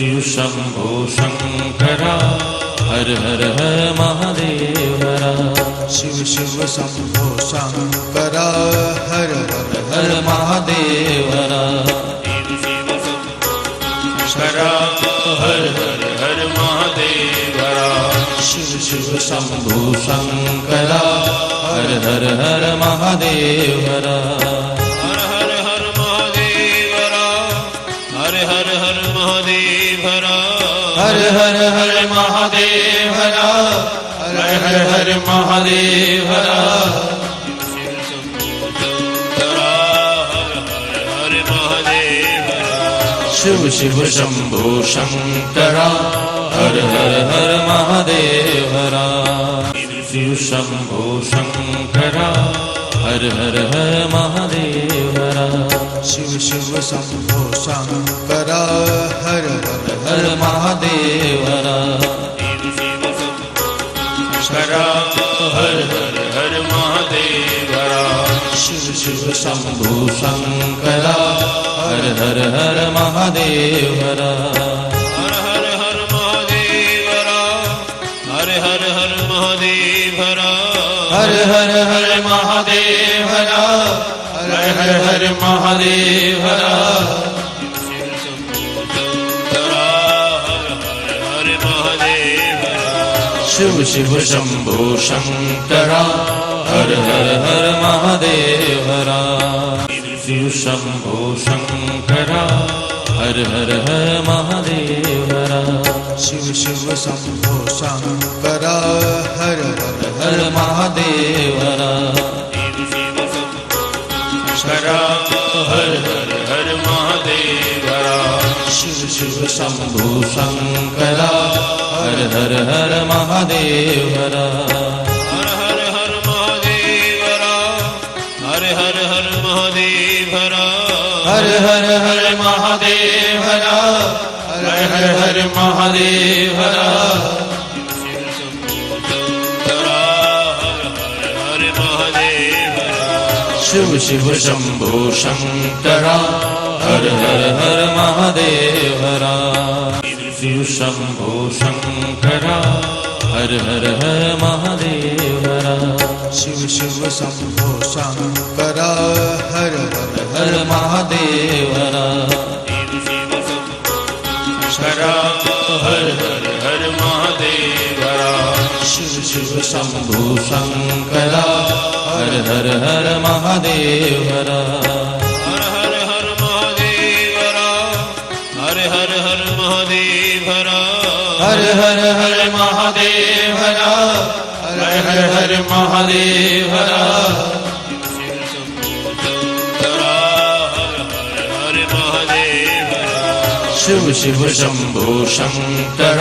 शिव शंभो शंकरा हर हर हर महादेव हरा शिव शिव शंभो शंकरा हर हर हर महादेव हरा शंकरा हर हर हर महादेव हरा शिव शिव शंभो शंकरा हर हर हर महादेव हरा हर हर हर महादेव हरा हर हर हर महादेव हरा हर हर हर महादेव हरा हर हर हर महादेव हरा शिव शंभो शंकरा हर हर हर महादेव हरा शिव शिव शंभो शंकरा हर हर हर महादेव हरा शिव शंभो शंकरा हर हर हर महादेव हरा शिव शिव शंभो शंकरा हर हर हर महादेव हरा शंकरा हर हर हर महादेव हरा शिव शिव शंभो शंकरा हर हर हर महादेव हरा हर हर हर महादेव हरा हर हर हर महादेव हरा हर हर हर महादेव हरा हर हर हर महादेव हरा शिव शंभो शंकरा हर हर हर महादेव हरा शिव शिव शंभो शंकरा हर हर हर महादेव हरा शिव शंभो शंकरा हर हर हर महादेव हरा शिव शिव शंभो शंकरा हर हर हर महादेव हरा शंकरा हर हर हर महादेव हरा शिव शिव शंभो शंकरा हर हर हर महादेव हरा हर हर हर महादेव हरा हर हर हर महादेव हरा हर हर हर महादेव हरा हर हर हर महादेव हरा शिव शंभो शंकरा हर हर हर महादेव हरा शिव शिव शंभो शंकरा हर हर हर महादेव हरा शिव शंभो शंकरा हर हर हर महादेव हरा शिव शिव शंभो शंकरा हर हर हर महादेव हरा शंकरा हर हर हर महादेव हरा शिव शिव शंभो शंकरा हर हर हर महादेव हरा हर हर हर महादेव हरा हर हर हर महादेव हरा हर हर हर महादेव हरा हर हर हर महादेव हरा शिव शंभो शंकरा हर हर हर महादेव हरा शिव शिव शंभो शंकरा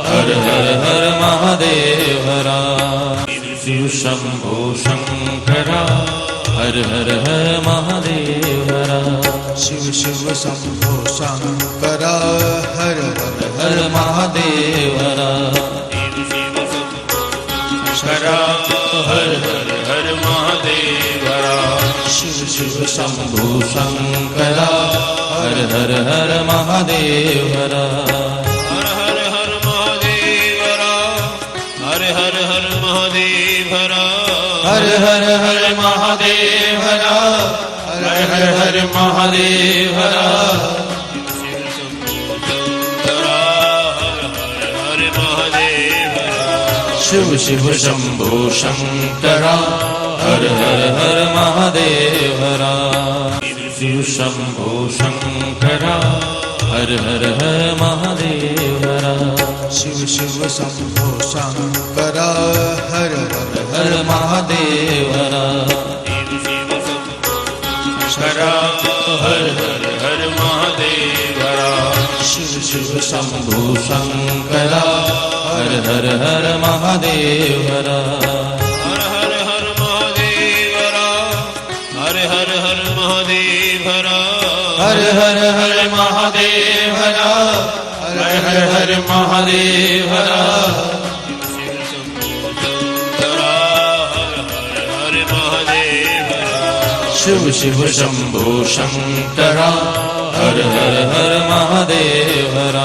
हर हर हर महादेव हरा शिव शंभो शंकरा हर हर हर महादेव हरा शिव शिव शंभो शंकरा हर हर हर महादेव हरा शंकरा हर हर हर महादेव हरा शिव शिव शंभो शंकरा हर हर हर महादेव हरा हर हर हर महादेव हरा हर हर हर महादेव हरा हर हर हर महादेव हरा हर हर हर महादेव हरा शिव शंभो शंकरा हर हर हर महादेव हरा शिव शिव शंभो शंकरा हर हर हर महादेव हरा शिव शंभो शंकरा हर हर हर महादेव हरा शिव शिव शंभो शंकरा हर हर हर महादेव हरा शंकरा हर हर हर महादेव हरा शिव शिव शंभो शंकरा हर हर हर महादेव हरा हर हर हर महादेव हरा हर हर हर महादेव हरा हर हर हर महादेव हरा हर हर हर महादेव हरा शिव शंभो शंकरा हर हर हर महादेव हरा शिव शिव शंभो शंकरा હર હર હર મહાદેવ હર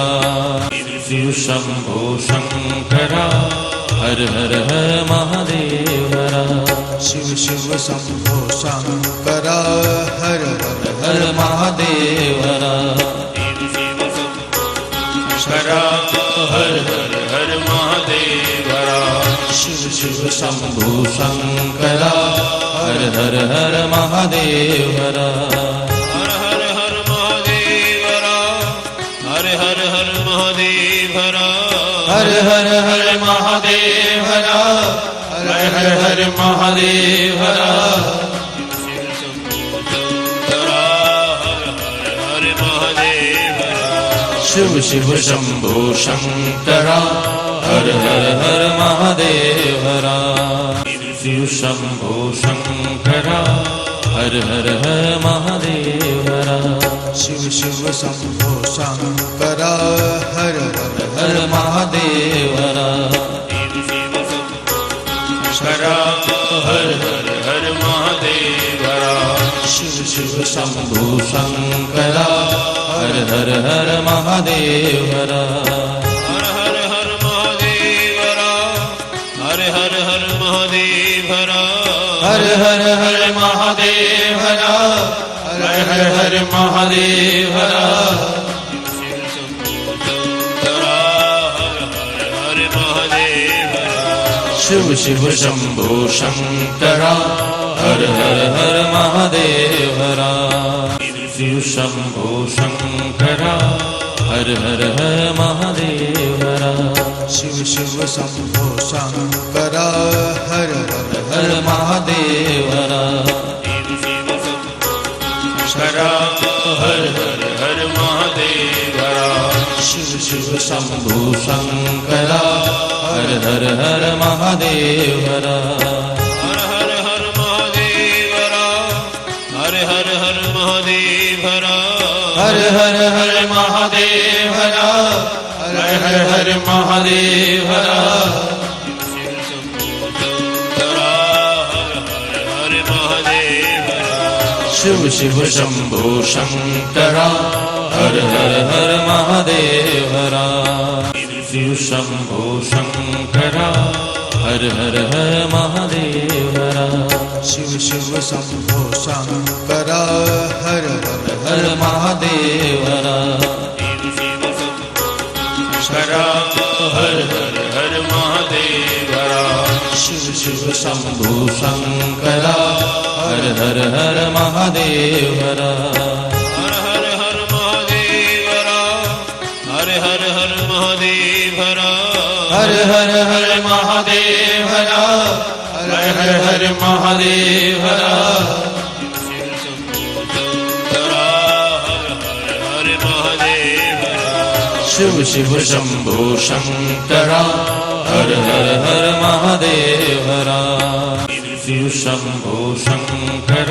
શિવ શંભો શંકર હર હર હર મહાદેવ હર શિવ શિવ શંભો શંકર હર હર મહાદેવ હર હર હર હર મહાદેવ હર શિવ શિવ શંભુ શંકર હર હર હર મહાદેવ હર હર હર હર મહાદેવ હર હર હર હર મહાદેવ હર હર હર હર મહાદેવ હર હર હર હર મહાદેવ હર શિવ શિવ શંભો શંકર હર હર હર મહાદેવ હર શિવ શંભો શંકર હર હર હર મહાદેવ હર શિવ શિવ શંભો શંકર હર હર મહાદેવ હર હર હર હર મહાદેવ હર શિવ શિવ શંભુ શંકર હર હર હર મહાદેવ હર હર હર હર મહાદેવ હર હર હર હર મહાદેવ હર હર હર હર મહાદેવ હર હર હર હર મહાદેવ હર શિવ શિવ શંભો શંકર હર હર હર મહાદેવ હર શિવ શંભો શંકર હર હર હર મહાદેવ હર શિવ શિવ શંભો શંકર હર હર મહાદેવ હર હર હર હર મહાદેવ હર શિવ શિવ શંભુ શંકર હર હર હર મહાદેવ હર હર હર હર મહાદેવ હર હર હર હર મહાદેવ હર હર હર હર મહાદેવ હર હર હર હર મહાદેવ હર શિવ શિવ શંભો શંકર હર હર હર મહાદેવ હર શિવ શંભો શંકર હર હર હર મહાદેવ હર શિવ શિવ શંભો શંકર હર હર મહાદેવ હર હર હર હર મહાદેવ હર શિવ શિવ શંભુ શંકર હર હર હર મહાદેવ હર હર હર હર મહાદેવ હર હર હર હર મહાદેવ હર હર હર હર મહાદેવ હર હર હર હર મહાદેવ હર શિવ શિવ શંભો શંકર હર હર હર મહાદેવ હર શિવ શંભો શંકર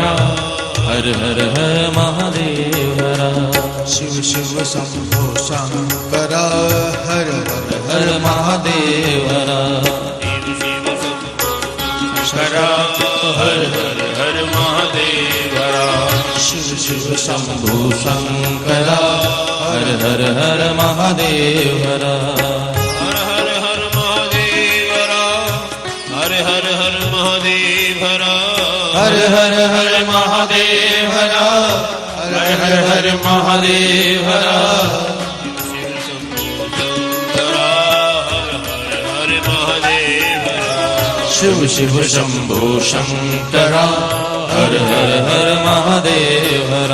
હર હર હર મહાદેવ હર શિવ શિવ શંભો શંકર હર હર મહાદેવ હર હર હર હર મહાદેવ હર શિવ શિવ શંભુ શંકર હર હર હર મહાદેવ હર હર હર હર મહાદેવ હર હર હર હર મહાદેવ હર હર હર હર મહાદેવ હર હર હર હર મહાદેવ હર શિવ શિવ શંભો શંકર હર હર હર મહાદેવ હર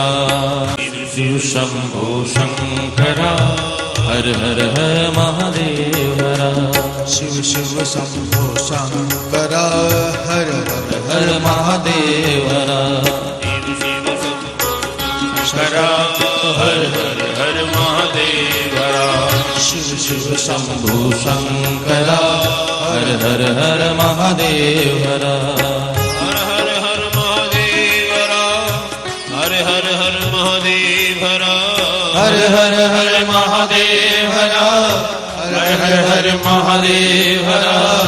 શિવ શંભો શંકર હર હર હર મહાદેવ હર શિવ શિવ શંભો શંકર હર હર મહાદેવ હર હર હર હર મહાદેવ હર શિવ શિવ શંભુ શંકર હર હર હર મહાદેવ હર હર હર હર મહાદેવ હર હર હર હર મહાદેવ હર હર હર હર મહાદેવ હર હર હર હર મહાદેવ હર હર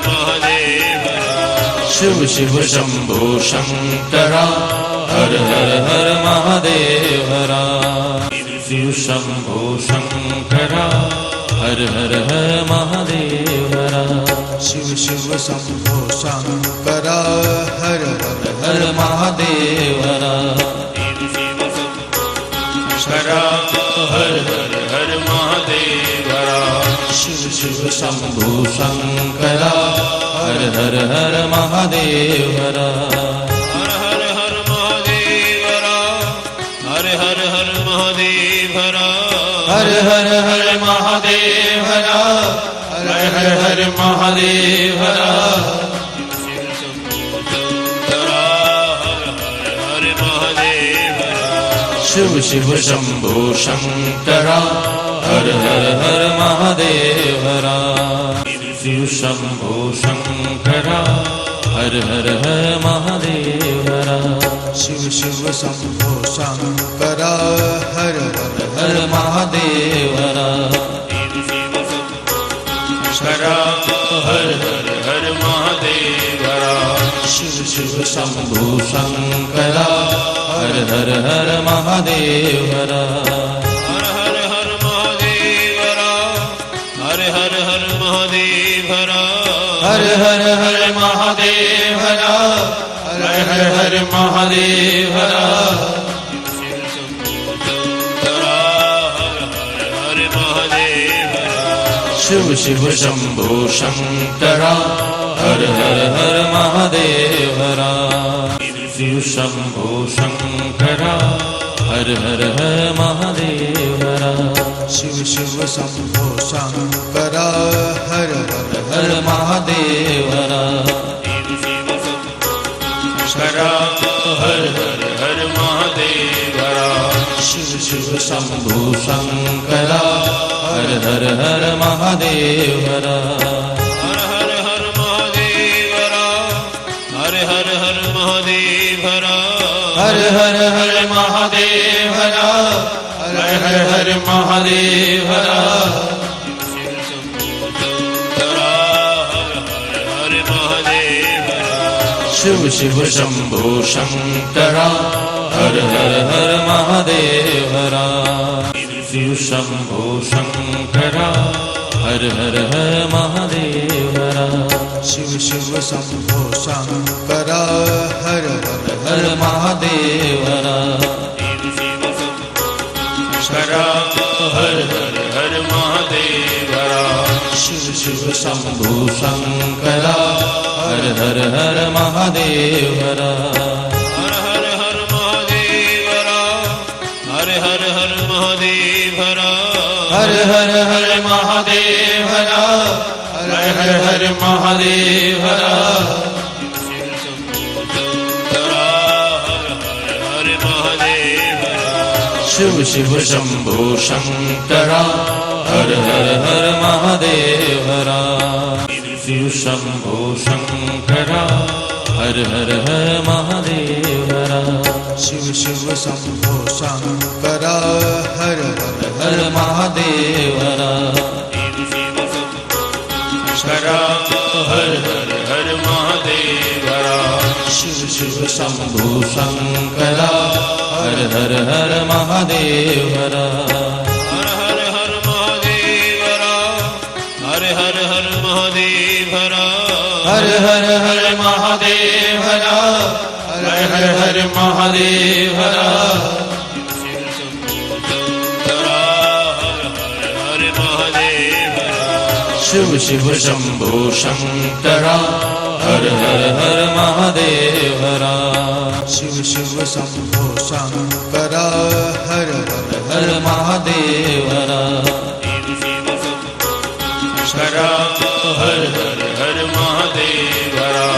મહાદેવ शिव शिव शंभो शंकरा हर हर हर महादेव हरा शिव शंभो शंकरा हर हर हर महादेव हरा शिव शिव शंभो शंकरा हर हर हर महादेव हरा शंकरा हर हर हर महादेव हरा शिव शिव शंभो शंकरा हर हर हर महादेव हरा हर हर हर महादेव हरा हर हर हर महादेव हरा हर हर हर महादेव हरा हर हर हर महादेव हरा शिव शंभो शंकरा हर हर हर महादेव हरा शिव शिव शंभो शंकरा हर हर हर महादेव हरा शिव शंभो शंकरा हर हर हर महादेव हरा शिव शिव शंभो शंकरा हर हर हर महादेव हरा शंकरा हर हर हर महादेव हरा शिव शिव शंभो शंकरा हर हर हर महादेव हरा हर हर हर महादेव हरा हर हर हर महादेव हरा हर हर हर महादेव हरा हर हर हर महादेव हरा शिव शंभो शंकरा हर हर हर महादेव हरा शिव शिव शंभो शंकरा हर हर हर महादेव हरा शिव शंभो शंकरा हर हर हर महादेव हरा शिव शिव शंभो शंकरा हर हर हर महादेव हरा शंकरा हर हर हर महादेव हरा शिव शिव शंभो शंकरा हर हर हर महादेव हरा हर हर हर महादेव हरा हर हर हर महादेव हरा हर हर हर महादेव हरा हर हर हर महादेव हरा शिव शंभो शंकरा हर हर हर महादेव हरा शिव शिव शंभो शंकरा हर हर हर महादेव हरा शिव शंभो शंकरा हर हर हर महादेव हरा शिव शिव शंभो शंकरा हर हर हर महादेव हरा शंकरा हर हर हर महादेव हरा शिव शिव शंभो शंकरा हर हर हर महादेव हरा हर हर हर महादेव हरा हर हर हर महादेव हरा हर हर हर महादेव हरा हर हर हर महादेव हरा शिव शंभो शंकरा हर हर हर महादेव हरा शिव शिव शंभो शंकरा हर हर हर महादेव हरा शिव शंभो शंकरा हर हर हर महादेव हरा शिव शिव शंभो शंकरा हर हर हर महादेव हरा शंकरा हर हर हर महादेव हरा शिव शिव शंभो शंकरा हर हर हर महादेव हरा हर हर हर महादेव हरा हर हर हर महादेव हरा हर हर हर महादेव हरा हर हर हर महादेव हरा शिव शंभो शंकरा हर हर हर महादेव हरा शिव शिव शंभो शंकरा हर हर हर महादेव हरा शिव शिव शंभो शंकरा हर हर हर महादेव हरा शंकरा हर हर हर महादेव हरा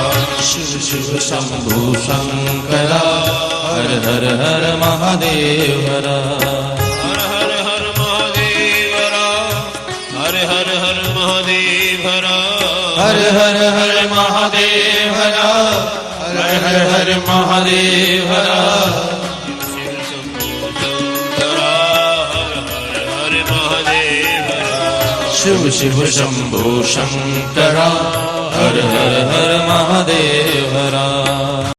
शिव शिव शंभो शंकरा हर हर हर महादेव हरा हर हर हर महादेव हरा हर हर हर महादेव हरा हर हर हर महादेव हरा हर हर हर महादेव हरा शिव शंभो शंकरा हर हर हर महादेव हरा शिव शिव शंभो शंकरा હર હર હર મહાદેવ